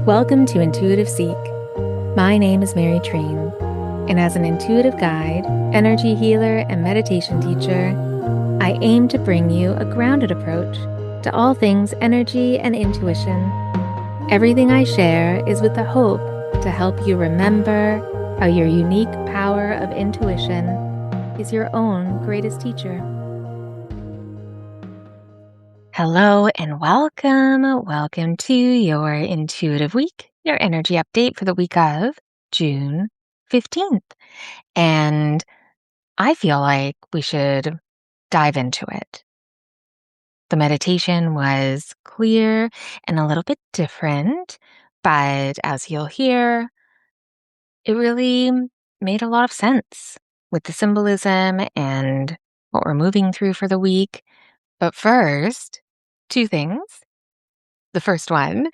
Welcome to Intuitive Seek. My name is Mary Train, and as an intuitive guide, energy healer, and meditation teacher, I aim to bring you a grounded approach to all things energy and intuition. Everything I share is with the hope to help you remember how your unique power of intuition is your own greatest teacher. Hello and welcome. Welcome to your intuitive week, your energy update for the week of June 15th. And I feel like we should dive into it. The meditation was clear and a little bit different, but as you'll hear, it really made a lot of sense with the symbolism and what we're moving through for the week. But first, two things. The first one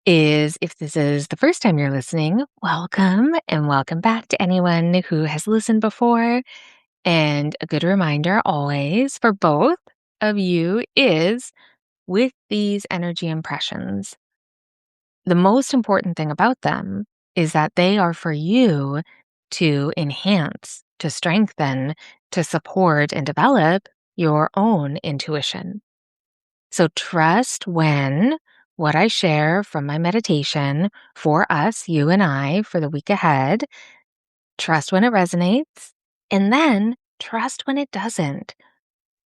is if this is the first time you're listening, welcome and welcome back to anyone who has listened before. And a good reminder always for both of you is with these energy impressions, the most important thing about them is that they are for you to enhance, to strengthen, to support and develop your own intuition. So trust when what I share from my meditation for us, you and I, for the week ahead, trust when it resonates, and then trust when it doesn't.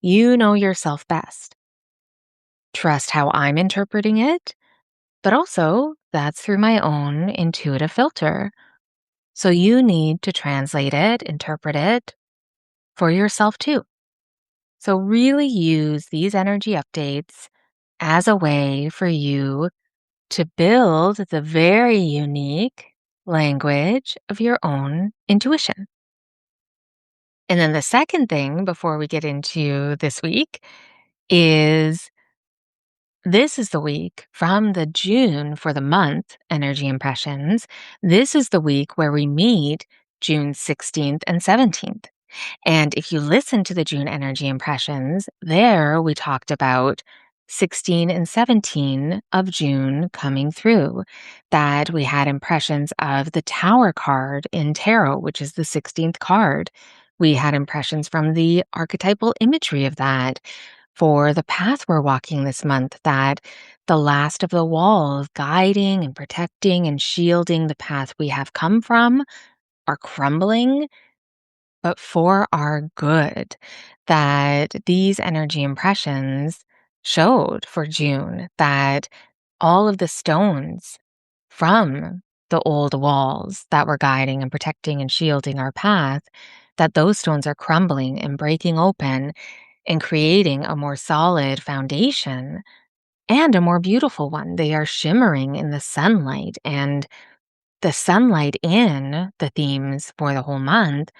You know yourself best. Trust how I'm interpreting it, but also that's through my own intuitive filter. So you need to translate it, interpret it for yourself too. So really use these energy updates as a way for you to build the very unique language of your own intuition. And then the second thing before we get into this week is this is the week from the June for the month energy impressions. This is the week where we meet June 16th and 17th. And if you listen to the June energy impressions, there we talked about 16 and 17 of June coming through, that we had impressions of the Tower card in tarot, which is the 16th card. We had impressions from the archetypal imagery of that for the path we're walking this month, that the last of the walls guiding and protecting and shielding the path we have come from are crumbling, but for our good, that these energy impressions showed for June that all of the stones from the old walls that were guiding and protecting and shielding our path, that those stones are crumbling and breaking open and creating a more solid foundation and a more beautiful one. They are shimmering in the sunlight, and the sunlight in the themes for the whole month,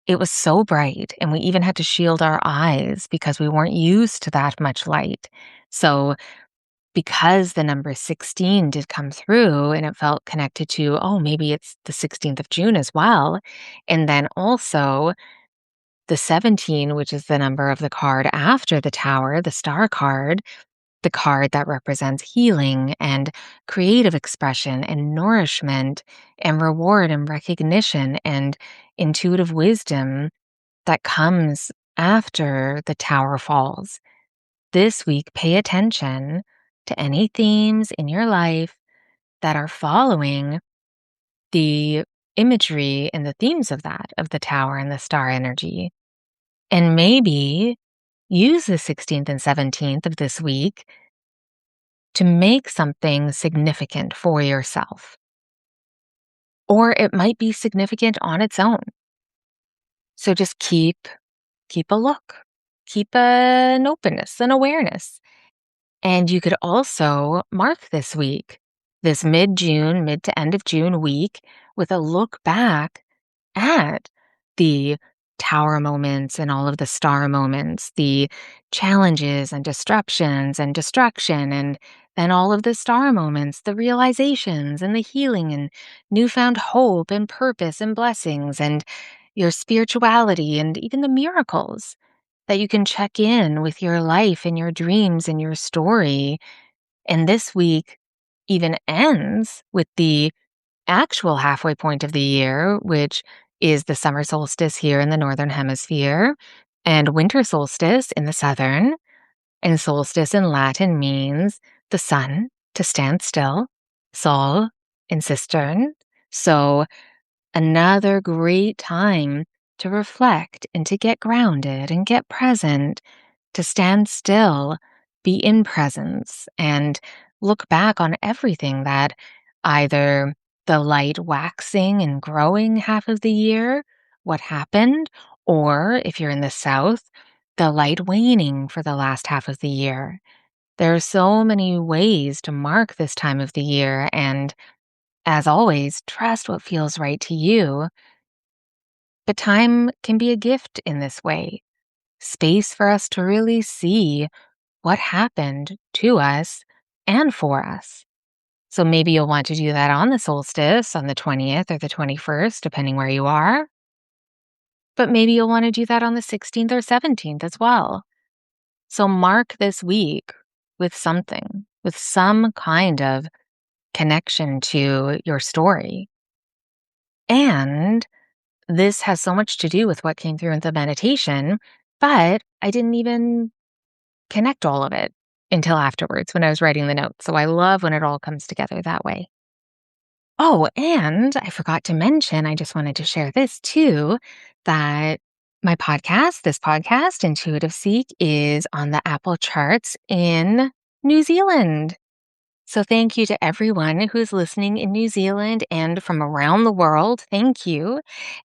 it was so bright, and we even had to shield our eyes because we weren't used to that much light. So because the number 16 did come through and it felt connected to, oh, maybe it's the 16th of June as well. And then also the 17, which is the number of the card after the Tower, the Star card, the card that represents healing and creative expression and nourishment and reward and recognition and intuitive wisdom that comes after the Tower falls. This week, pay attention to any themes in your life that are following the imagery and the themes of that, of the Tower and the Star energy. And maybe use the 16th and 17th of this week to make something significant for yourself. Or it might be significant on its own. So just keep a look, keep an openness, an awareness. And you could also mark this week, this mid-June, mid to end of June week, with a look back at the Tower moments and all of the Star moments, the challenges and disruptions and destruction, and then all of the Star moments, the realizations and the healing and newfound hope and purpose and blessings and your spirituality and even the miracles that you can check in with your life and your dreams and your story. And this week, even ends with the actual halfway point of the year, which is the summer solstice here in the northern hemisphere and winter solstice in the southern. And solstice in Latin means the sun to stand still, sol in cistern. So another great time to reflect and to get grounded and get present, to stand still, be in presence, and look back on everything that either the light waxing and growing half of the year, what happened, or if you're in the south, the light waning for the last half of the year. There are so many ways to mark this time of the year, and as always, trust what feels right to you. But time can be a gift in this way, space for us to really see what happened to us and for us. So maybe you'll want to do that on the solstice on the 20th or the 21st, depending where you are. But maybe you'll want to do that on the 16th or 17th as well. So mark this week with something, with some kind of connection to your story. And this has so much to do with what came through in the meditation, but I didn't even connect all of it until afterwards when I was writing the notes. So I love when it all comes together that way. Oh, and I forgot to mention, I just wanted to share this too, that my podcast, this podcast, Intuitive Seek, is on the Apple charts in New Zealand. So thank you to everyone who's listening in New Zealand and from around the world. Thank you.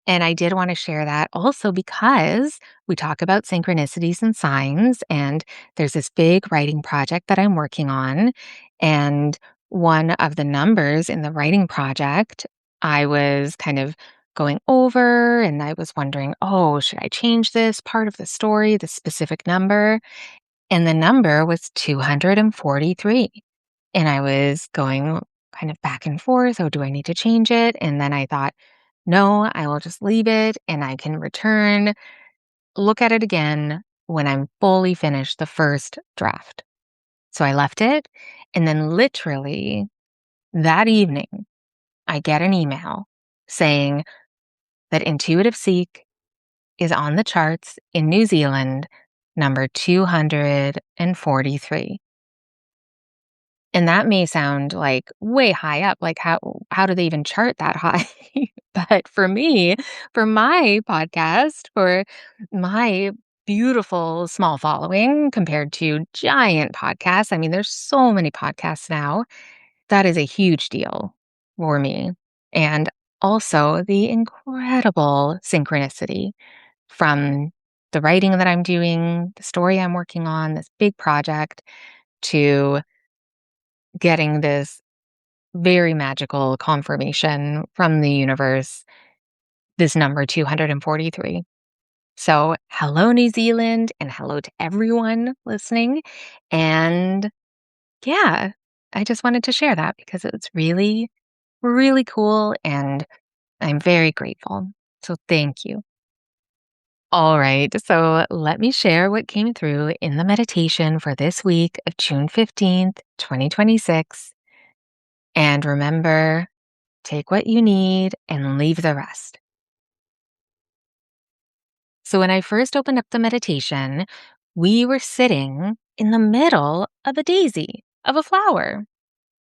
And I did want to share that also because we talk about synchronicities and signs, and there's this big writing project that I'm working on. And one of the numbers in the writing project, I was kind of going over and I was wondering, oh, should I change this part of the story, the specific number? And the number was 243. And I was going kind of back and forth. Oh, do I need to change it? And then I thought, no, I will just leave it and I can look at it again when I'm fully finished the first draft. So I left it. And then literally that evening, I get an email saying that Intuitive Seek is on the charts in New Zealand, number 243. And that may sound like way high up, like how do they even chart that high? But for me, for my podcast, for my beautiful small following compared to giant podcasts, I mean, there's so many podcasts now. That is a huge deal for me. And also the incredible synchronicity from the writing that I'm doing, the story I'm working on, this big project, to getting this very magical confirmation from the universe, this number 243. So, hello, New Zealand, and hello to everyone listening. And yeah, I just wanted to share that because it's really, really cool. And I'm very grateful. So, thank you. All right. So, let me share what came through in the meditation for this week of June 15th, 2026. And remember, take what you need and leave the rest. So, when I first opened up the meditation, we were sitting in the middle of a daisy, of a flower,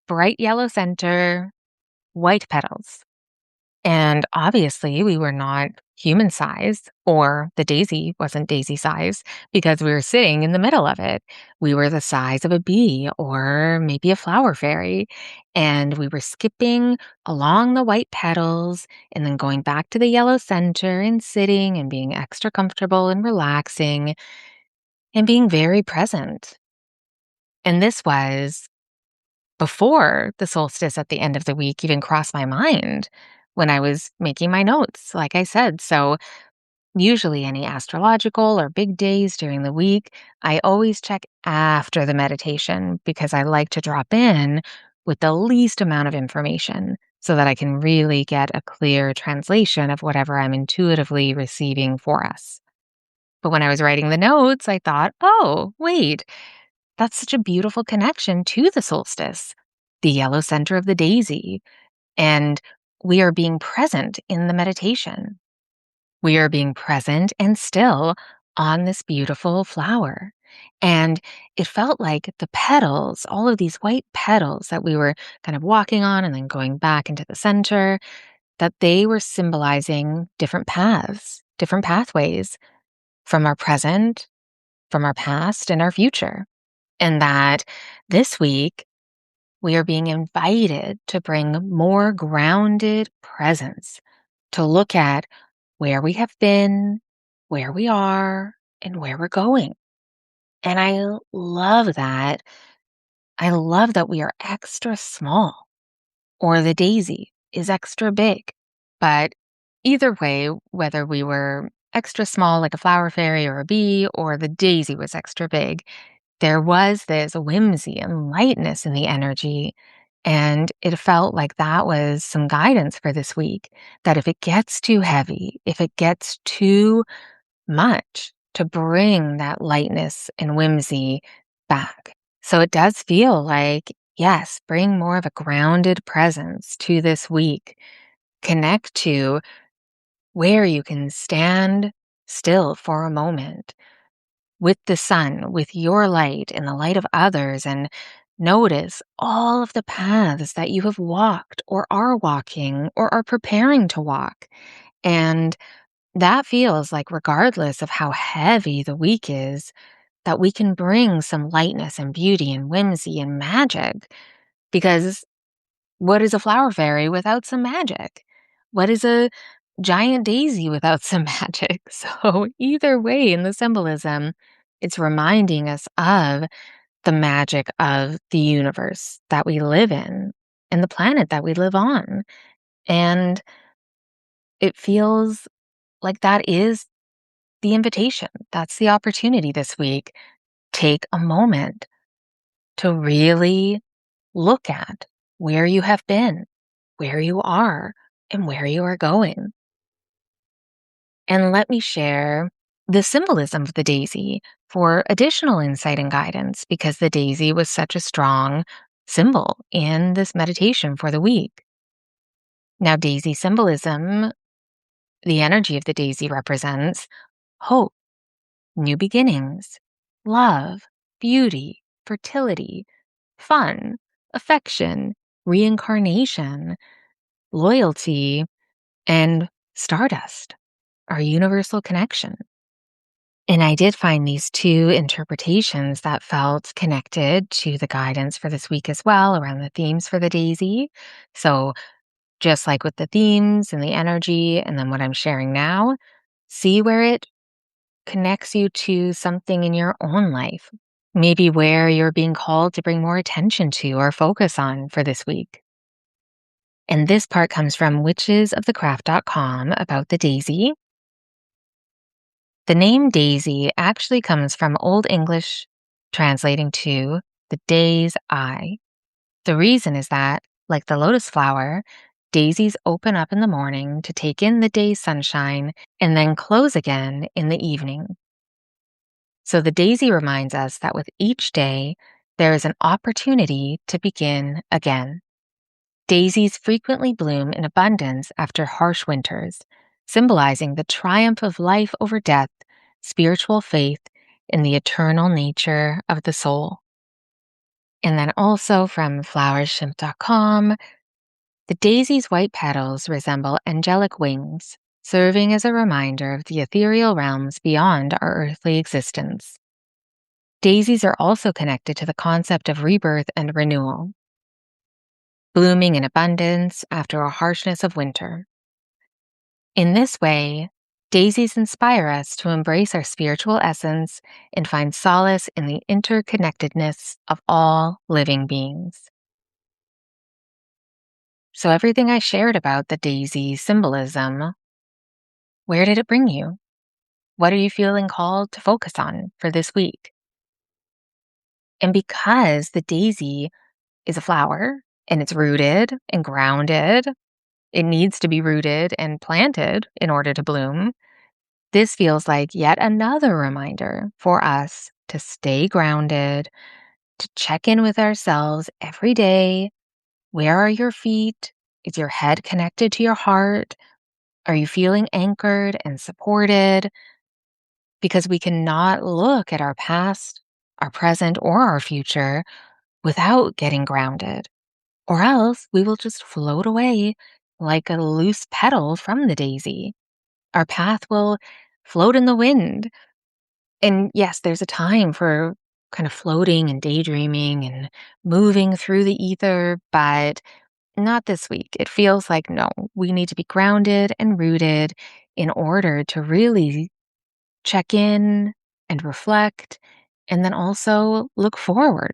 bright yellow center, white petals. And obviously, we were not human size, or the daisy wasn't daisy size because we were sitting in the middle of it. We were the size of a bee or maybe a flower fairy. And we were skipping along the white petals and then going back to the yellow center and sitting and being extra comfortable and relaxing and being very present. And this was before the solstice at the end of the week even crossed my mind when I was making my notes, like I said. So, usually, any astrological or big days during the week, I always check after the meditation because I like to drop in with the least amount of information so that I can really get a clear translation of whatever I'm intuitively receiving for us. But when I was writing the notes, I thought, oh, wait, that's such a beautiful connection to the solstice. the yellow center of the daisy, and we are being present in the meditation. We are being present and still on this beautiful flower. And it felt like the petals, all of these white petals that we were kind of walking on and then going back into the center, that they were symbolizing different paths, different pathways from our present, from our past, and our future. And that this week, we are being invited to bring more grounded presence, to look at where we have been, where we are, and where we're going. And I love that. I love that we are extra small, or the daisy is extra big. But either way, whether we were extra small like a flower fairy or a bee, or the daisy was extra big, there was this whimsy and lightness in the energy. And it felt like that was some guidance for this week, that if it gets too heavy, if it gets too much, to bring that lightness and whimsy back. So it does feel like, yes, bring more of a grounded presence to this week. Connect to where you can stand still for a moment with the sun, with your light and the light of others, and notice all of the paths that you have walked or are walking or are preparing to walk. And that feels like, regardless of how heavy the week is, that we can bring some lightness and beauty and whimsy and magic. Because what is a flower fairy without some magic? What is a giant daisy without some magic? So, either way, in the symbolism, it's reminding us of the magic of the universe that we live in and the planet that we live on. And it feels like that is the invitation. That's the opportunity this week. Take a moment to really look at where you have been, where you are, and where you are going. And let me share the symbolism of the daisy for additional insight and guidance, because the daisy was such a strong symbol in this meditation for the week. Now, daisy symbolism, the energy of the daisy represents hope, new beginnings, love, beauty, fertility, fun, affection, reincarnation, loyalty, and stardust, our universal connection. And I did find these two interpretations that felt connected to the guidance for this week as well, around the themes for the daisy. So, just like with the themes and the energy, and then what I'm sharing now, see where it connects you to something in your own life. Maybe where you're being called to bring more attention to or focus on for this week. And this part comes from witchesofthecraft.com about the daisy. The name daisy actually comes from Old English translating to the day's eye. The reason is that, like the lotus flower, daisies open up in the morning to take in the day's sunshine and then close again in the evening. So the daisy reminds us that with each day, there is an opportunity to begin again. Daisies frequently bloom in abundance after harsh winters, symbolizing the triumph of life over death, spiritual faith, in the eternal nature of the soul. And then also from flowershimp.com, the daisy's white petals resemble angelic wings, serving as a reminder of the ethereal realms beyond our earthly existence. Daisies are also connected to the concept of rebirth and renewal, blooming in abundance after a harshness of winter. In this way, daisies inspire us to embrace our spiritual essence and find solace in the interconnectedness of all living beings. So, everything I shared about the daisy symbolism, where did it bring you? What are you feeling called to focus on for this week? And because the daisy is a flower and it's rooted and grounded, it needs to be rooted and planted in order to bloom. This feels like yet another reminder for us to stay grounded, to check in with ourselves every day, Where are your feet? Is your head connected to your heart? Are you feeling anchored and supported? Because we cannot look at our past, our present, or our future without getting grounded, or else we will just float away like a loose petal from the daisy. Our path will float in the wind. And yes, there's a time for kind of floating and daydreaming and moving through the ether, but not this week. It feels like, no, we need to be grounded and rooted in order to really check in and reflect, and then also look forward.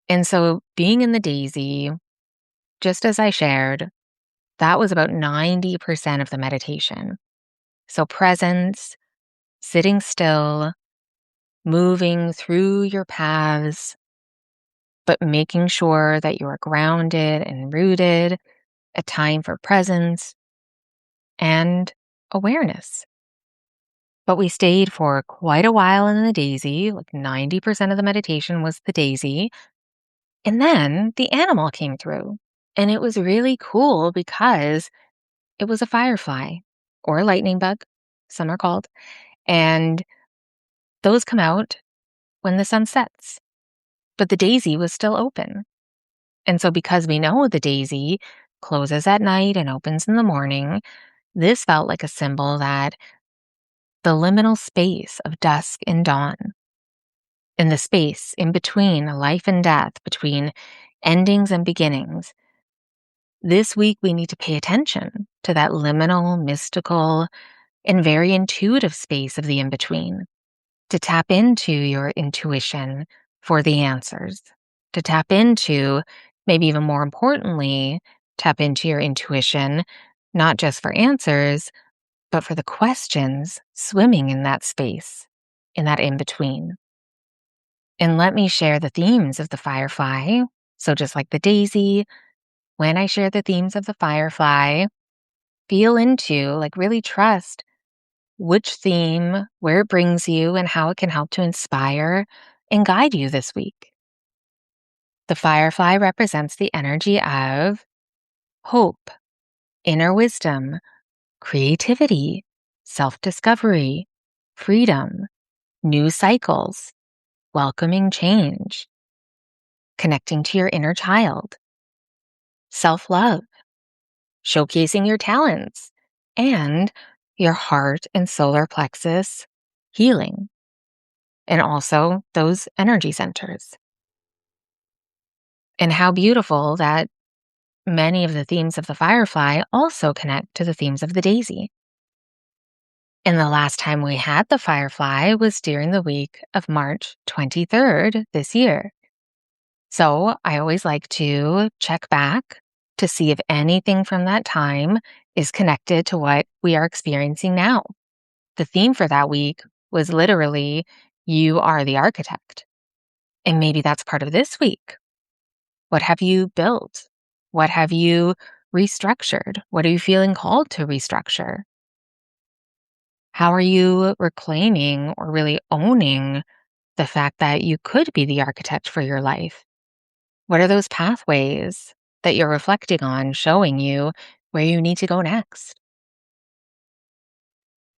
And so, being in the daisy, just as I shared, that was about 90% of the meditation. So, presence, sitting still, moving through your paths, but making sure that you are grounded and rooted, a time for presence and awareness. But we stayed for quite a while in the daisy, like 90% of the meditation was the daisy. And then the animal came through. And it was really cool because it was a firefly or a lightning bug, some are called. And those come out when the sun sets. But the daisy was still open. And so, because we know the daisy closes at night and opens in the morning, this felt like a symbol that the liminal space of dusk and dawn, in the space in between life and death, between endings and beginnings, this week we need to pay attention to that liminal, mystical, and very intuitive space of the in between, to tap into your intuition for the answers, to tap into, maybe even more importantly, tap into your intuition, not just for answers, but for the questions swimming in that space, in that in between. And let me share the themes of the firefly. So, just like the daisy, when I share the themes of the firefly, feel into, like, really trust which theme, where it brings you, and how it can help to inspire and guide you this week. The firefly represents the energy of hope, inner wisdom, creativity, self discovery, freedom, new cycles, welcoming change, connecting to your inner child, self love, showcasing your talents, and your heart and solar plexus healing, and also those energy centers. And how beautiful that many of the themes of the firefly also connect to the themes of the daisy. And the last time we had the firefly was during the week of March 23rd this year. So I always like to check back to see if anything from that time is connected to what we are experiencing now. The theme for that week was literally, you are the architect. And maybe that's part of this week. What have you built? What have you restructured? What are you feeling called to restructure? How are you reclaiming or really owning the fact that you could be the architect for your life? What are those pathways that you're reflecting on showing you where you need to go next?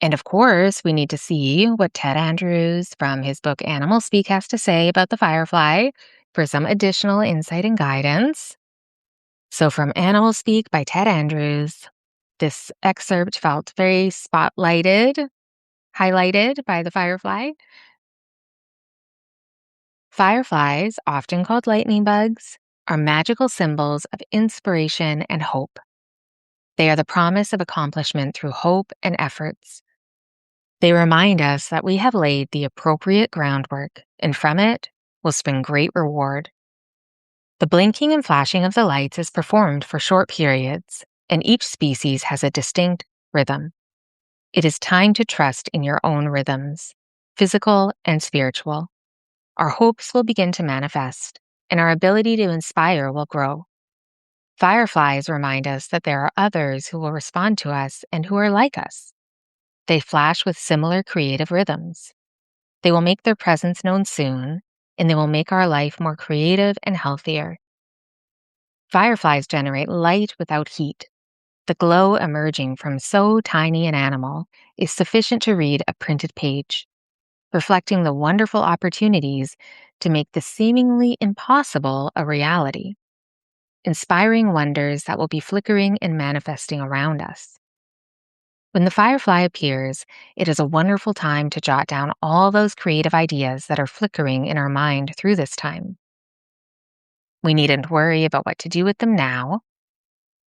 And of course, we need to see what Ted Andrews from his book Animal Speak has to say about the firefly for some additional insight and guidance. So, from Animal Speak by Ted Andrews, this excerpt felt very spotlighted, highlighted by the firefly. Fireflies, often called lightning bugs, are magical symbols of inspiration and hope. They are the promise of accomplishment through hope and efforts. They remind us that we have laid the appropriate groundwork, and from it will spring great reward. The blinking and flashing of the lights is performed for short periods, and each species has a distinct rhythm. It is time to trust in your own rhythms, physical and spiritual. Our hopes will begin to manifest, and our ability to inspire will grow. Fireflies remind us that there are others who will respond to us and who are like us. They flash with similar creative rhythms. They will make their presence known soon, and they will make our life more creative and healthier. Fireflies generate light without heat. The glow emerging from so tiny an animal is sufficient to read a printed page, reflecting the wonderful opportunities to make the seemingly impossible a reality, inspiring wonders that will be flickering and manifesting around us. When the firefly appears, it is a wonderful time to jot down all those creative ideas that are flickering in our mind through this time. We needn't worry about what to do with them now,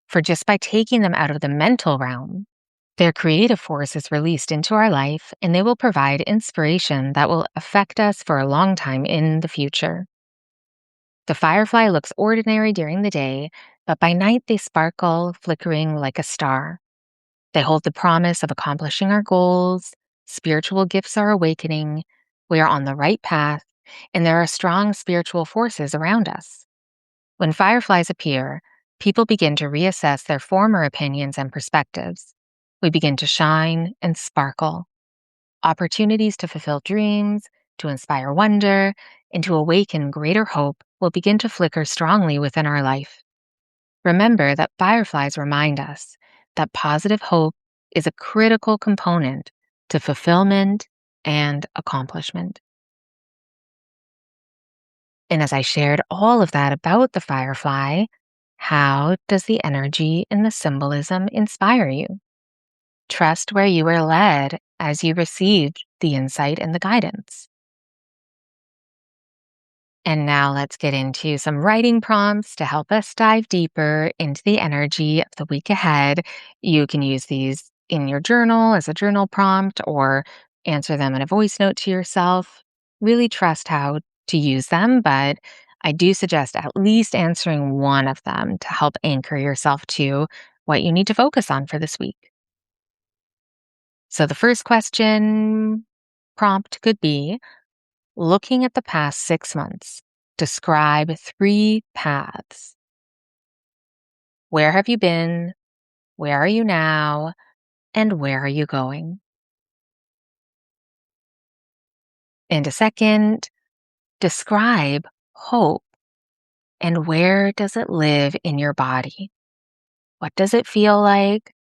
for just by taking them out of the mental realm, their creative force is released into our life and they will provide inspiration that will affect us for a long time in the future. The firefly looks ordinary during the day, but by night they sparkle, flickering like a star. They hold the promise of accomplishing our goals, spiritual gifts are awakening, we are on the right path, and there are strong spiritual forces around us. When fireflies appear, people begin to reassess their former opinions and perspectives. We begin to shine and sparkle. Opportunities to fulfill dreams, to inspire wonder, and to awaken greater hope will begin to flicker strongly within our life. Remember that fireflies remind us that positive hope is a critical component to fulfillment and accomplishment. And as I shared all of that about the firefly, how does the energy and the symbolism inspire you? Trust where you were led as you received the insight and the guidance. And now let's get into some writing prompts to help us dive deeper into the energy of the week ahead. You can use these in your journal as a journal prompt or answer them in a voice note to yourself. Really trust how to use them, but I do suggest at least answering one of them to help anchor yourself to what you need to focus on for this week. So the first question prompt could be, looking at the past 6 months, describe 3 paths. Where have you been? Where are you now? And where are you going? And a second, describe hope. And where does it live in your body? What does it feel like?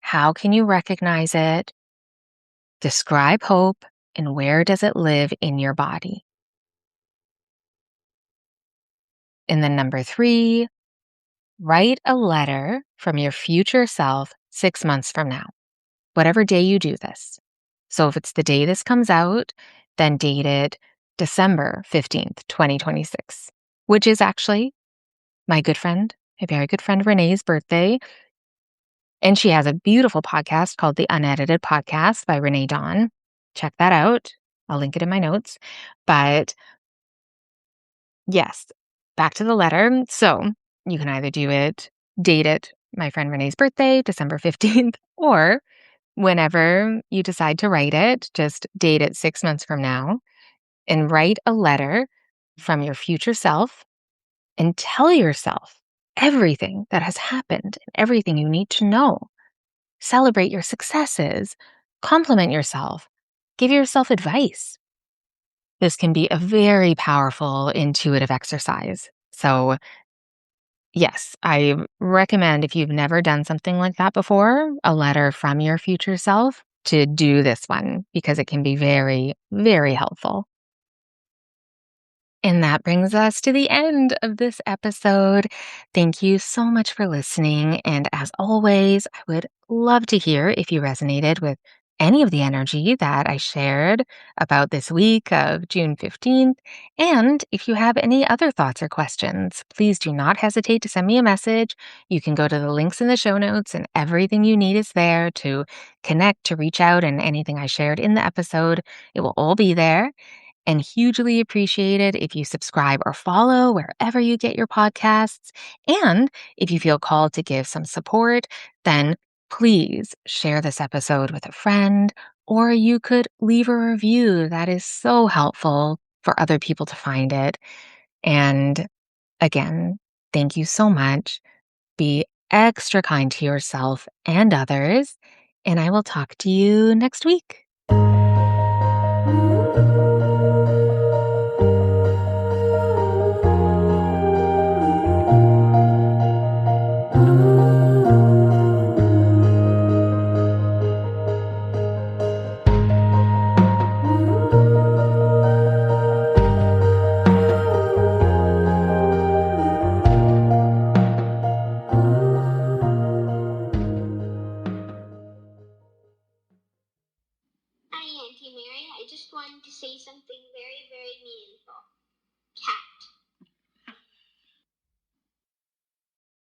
How can you recognize it? Describe hope and where does it live in your body? And then number 3, write a letter from your future self 6 months from now, whatever day you do this. So if it's the day this comes out, then date it December 15th, 2026, which is actually my good friend, a very good friend Renee's birthday. And she has a beautiful podcast called The Unedited Podcast by Renee Dawn. Check that out. I'll link it in my notes. But yes, back to the letter. So you can either date it, my friend Renee's birthday, December 15th, or whenever you decide to write it, just date it 6 months from now and write a letter from your future self and tell yourself everything that has happened and everything you need to know. Celebrate your successes, compliment yourself, give yourself advice. This can be a very powerful intuitive exercise. So, yes, I recommend if you've never done something like that before, a letter from your future self, to do this one because it can be very, very helpful. And that brings us to the end of this episode. Thank you so much for listening. And as always, I would love to hear if you resonated with any of the energy that I shared about this week of June 15th. And if you have any other thoughts or questions, please do not hesitate to send me a message. You can go to the links in the show notes, and everything you need is there to connect, to reach out, and anything I shared in the episode. It will all be there. And hugely appreciated if you subscribe or follow wherever you get your podcasts. And if you feel called to give some support, then please share this episode with a friend, or you could leave a review. That is so helpful for other people to find it. And again, thank you so much. Be extra kind to yourself and others. And I will talk to you next week. Mary. I just wanted to say something very, very meaningful. Cat.